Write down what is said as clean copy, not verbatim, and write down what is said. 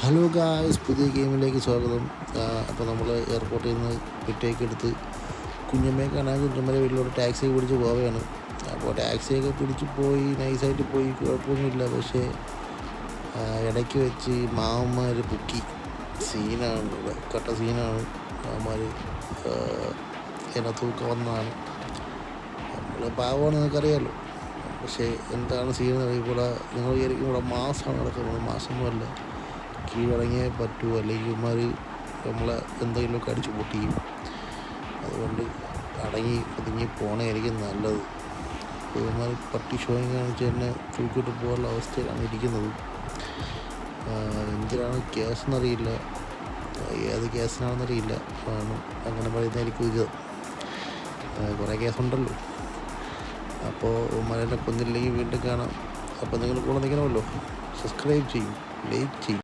Hello guys, പുതിയ ഗെയിമിലേക്ക് സ്വാഗതം. അപ്പോൾ നമ്മൾ എയർപോർട്ടിൽ നിന്ന് പിറ്റേക്ക് എടുത്ത് കുഞ്ഞമ്മയെ കാണാൻ കുഞ്ഞമ്മയുടെ വീട്ടിലോട്ട് ടാക്സി പിടിച്ച് പോവുകയാണ്. അപ്പോൾ ടാക്സിയൊക്കെ പിടിച്ച് പോയി നൈസായിട്ട് പോയി, കുഴപ്പമൊന്നുമില്ല. പക്ഷേ ഇടയ്ക്ക് വെച്ച് മാമന്മാർ പൊക്കി സീനാണ്, കട്ട സീനാണ്. മാമന്മാർ എന്നെ തൂക്കം വന്നതാണ്. നമ്മൾ പാവമാണ്, നിങ്ങൾക്കറിയാമല്ലോ. പക്ഷേ എന്താണ് സീൻ അറിയുമ്പോൾ നിങ്ങൾ വിചാരിക്കും ഇവിടെ മാസമാണ് നടക്കുന്നത്. മാസമൊന്നുമല്ല, കീഴടങ്ങിയേ പറ്റൂ, അല്ലെങ്കിൽ ഇവന്മാർ നമ്മളെ എന്തെങ്കിലുമൊക്കെ അടിച്ചു പൊട്ടിയും. അതുകൊണ്ട് അടങ്ങി ഒതുങ്ങി പോകണമായിരിക്കും നല്ലത്. ഇവന്മാർ പട്ടി ഷോയും കാണിച്ച് തന്നെ തൂക്കിയിട്ട് പോകാനുള്ള അവസ്ഥയിലാണ് ഇരിക്കുന്നത്. എന്തിനാണ് കേസെന്നറിയില്ല, ഏത് കേസിനാണെന്നറിയില്ല. അങ്ങനെ പറയുന്നതായിരിക്കും ഇത്. കുറേ കേസുണ്ടല്ലോ. അപ്പോൾ ഇവന്മാരെന്നെ കൊന്നില്ലെങ്കിൽ വീണ്ടും കാണാം. അപ്പോൾ നിങ്ങൾ കൂടെ നിൽക്കണമല്ലോ. സബ്സ്ക്രൈബ് ചെയ്യും, ലൈക്ക് ചെയ്യും.